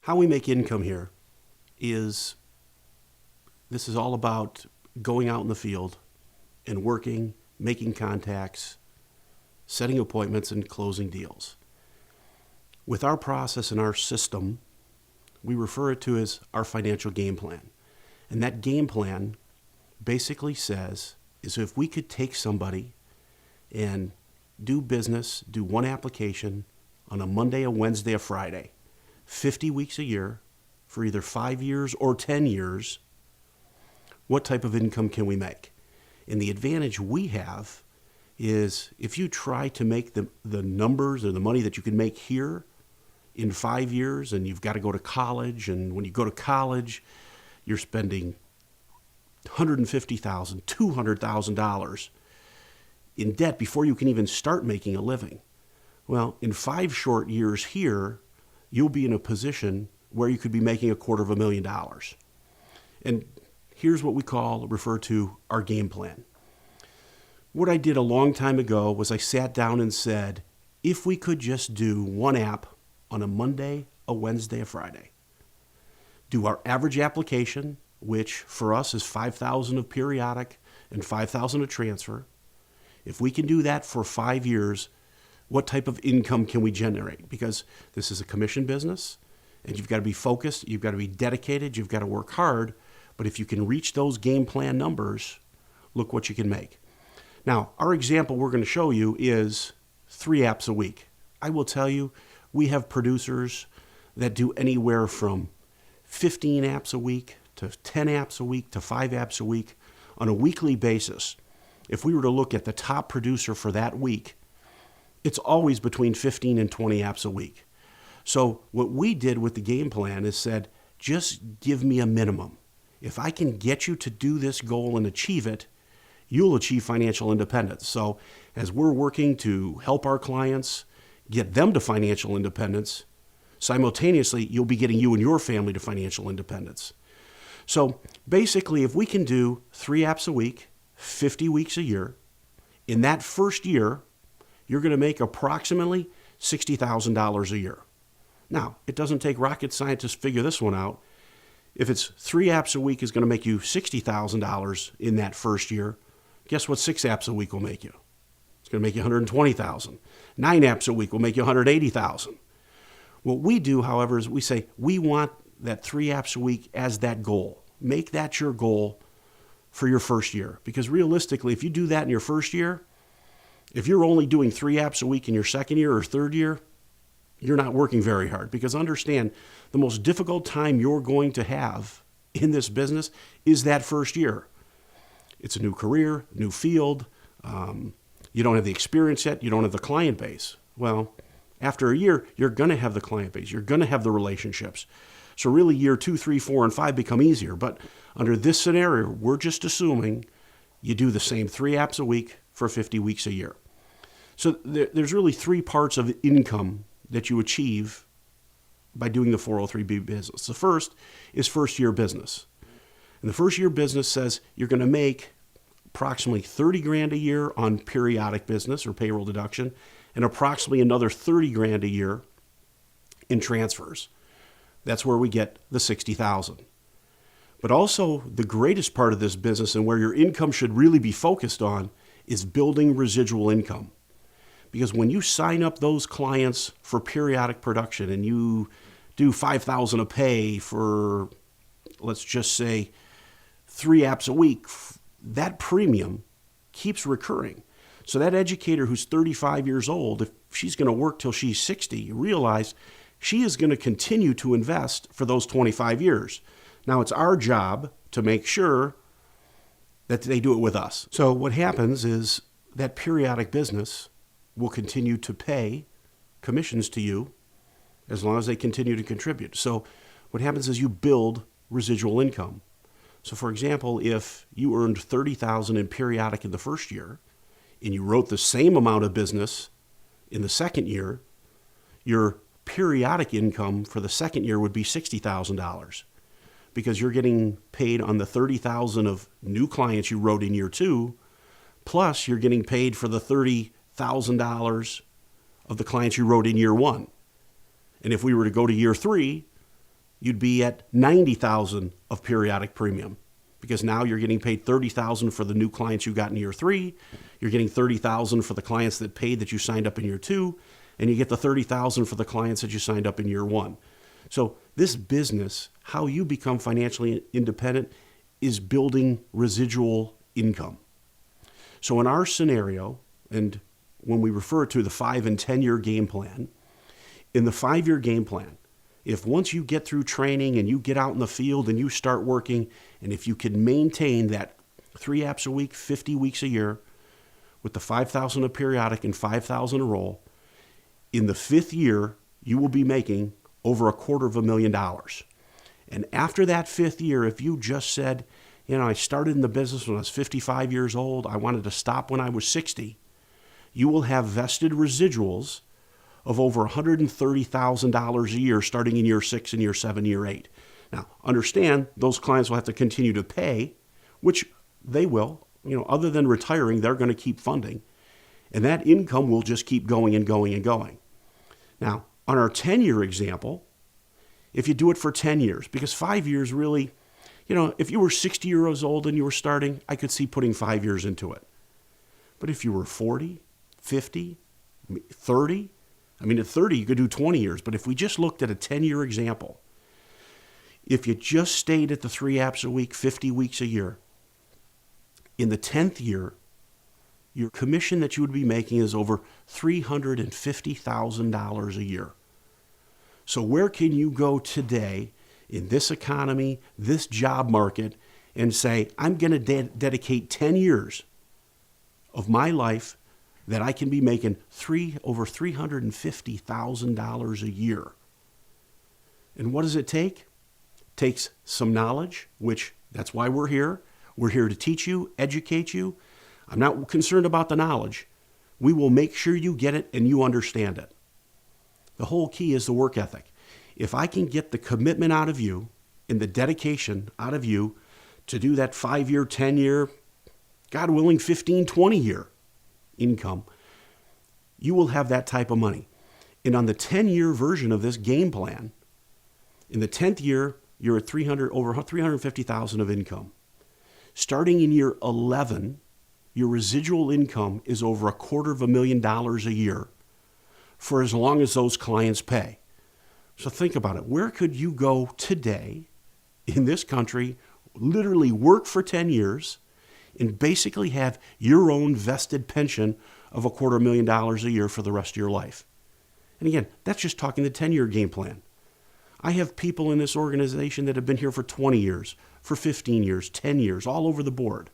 How we make income here is this is all about going out in the field and working, making contacts, setting appointments, and closing deals. With our process and our system, we refer it to as our financial game plan. And that game plan basically says is if we could take somebody and do business, do one application on a Monday, a Wednesday, a Friday, 50 weeks a year for either 5 years or 10 years, what type of income can we make? And the advantage we have is if you try to make the numbers or the money that you can make here in 5 years, and you've got to go to college, and when you go to college, you're spending $150,000, $200,000 in debt before you can even start making a living. Well, in 5 short years here, you'll be in a position where you could be making $250,000. And here's what we refer to our game plan. What I did a long time ago was I sat down and said, if we could just do one app on a Monday, a Wednesday, a Friday, do our average application, which for us is 5,000 of periodic and 5,000 of transfer. If we can do that for 5 years, what type of income can we generate? Because this is a commission business, and you've got to be focused, you've got to be dedicated, you've got to work hard. But if you can reach those game plan numbers, look what you can make. Now, our example we're going to show you is 3 apps a week. I will tell you, we have producers that do anywhere from 15 apps a week to 10 apps a week to 5 apps a week on a weekly basis. If we were to look at the top producer for that week, it's always between 15 and 20 apps a week. So what we did with the game plan is said, just give me a minimum. If I can get you to do this goal and achieve it, you'll achieve financial independence. So as we're working to help our clients get them to financial independence, simultaneously, you'll be getting you and your family to financial independence. So basically, if we can do 3 apps a week, 50 weeks a year, in that first year, you're going to make approximately $60,000 a year. Now, it doesn't take rocket scientists to figure this one out. If it's 3 apps a week is going to make you $60,000 in that first year, guess what 6 apps a week will make you? It's going to make you $120,000. 9 apps a week will make you $180,000. What we do, however, is we say we want that 3 apps a week as that goal. Make that your goal for your first year. Because realistically, if you do that in your first year, if you're only doing 3 apps a week in your second year or third year, you're not working very hard. Because understand, the most difficult time you're going to have in this business is that first year. It's a new career, new field. You don't have the experience yet. You don't have the client base. Well, after a year, you're going to have the client base. You're going to have the relationships. So really, year 2, 3, 4, and 5 become easier. But under this scenario, we're just assuming you do the same 3 apps a week for 50 weeks a year. So there's really 3 parts of income that you achieve by doing the 403B business. The first is first-year business. And the first-year business says you're going to make approximately $30,000 a year on periodic business or payroll deduction, and approximately another $30,000 a year in transfers. That's where we get the $60,000. But also the greatest part of this business and where your income should really be focused on is building residual income. Because when you sign up those clients for periodic production and you do $5,000 a pay for, let's just say, 3 apps a week, that premium keeps recurring. So that educator who's 35 years old, if she's going to work till she's 60, you realize she is going to continue to invest for those 25 years. Now it's our job to make sure that they do it with us. So what happens is that periodic business will continue to pay commissions to you as long as they continue to contribute. So what happens is you build residual income. So for example, if you earned $30,000 in periodic in the first year and you wrote the same amount of business in the second year, your periodic income for the second year would be $60,000 because you're getting paid on the $30,000 of new clients you wrote in year 2, plus you're getting paid for the $30,000 of the clients you wrote in year 1. And if we were to go to year 3, you'd be at $90,000 of periodic premium, because now you're getting paid $30,000 for the new clients you got in year 3. You're getting $30,000 for the clients that paid that you signed up in year 2, and you get the $30,000 for the clients that you signed up in year 1. So this business, how you become financially independent, is building residual income. So in our scenario, and when we refer to the 5 and 10-year game plan, in the 5-year game plan, if once you get through training and you get out in the field and you start working, and if you can maintain that 3 apps a week, 50 weeks a year, with the $5,000 a periodic and $5,000 a roll, in the 5th year, you will be making over $250,000. And after that 5th year, if you just said, I started in the business when I was 55 years old, I wanted to stop when I was 60, you will have vested residuals of over $130,000 a year starting in year 6 and year 7, year 8. Now, understand those clients will have to continue to pay, which they will. Other than retiring, they're going to keep funding. And that income will just keep going and going and going. Now, on our 10-year example, if you do it for 10 years, because 5 years really, if you were 60 years old and you were starting, I could see putting 5 years into it. But if you were 40, 50, 30, at 30, you could do 20 years. But if we just looked at a 10-year example, if you just stayed at the 3 apps a week, 50 weeks a year, in the 10th year, your commission that you would be making is over $350,000 a year. So where can you go today in this economy, this job market, and say, I'm going to dedicate 10 years of my life that I can be making over $350,000 a year? And what does it take? It takes some knowledge, which that's why we're here. We're here to teach you, educate you. I'm not concerned about the knowledge. We will make sure you get it and you understand it. The whole key is the work ethic. If I can get the commitment out of you and the dedication out of you to do that 5-year, 10-year, God willing, 15, 20-year income, you will have that type of money. And on the 10-year version of this game plan, in the 10th year, you're at over $350,000 of income. Starting in year 11, your residual income is over $250,000 a year for as long as those clients pay. So think about it. Where could you go today in this country, literally work for 10 years, and basically have your own vested pension of $250,000 a year for the rest of your life? And again, that's just talking the 10-year game plan. I have people in this organization that have been here for 20 years, for 15 years, 10 years, all over the board.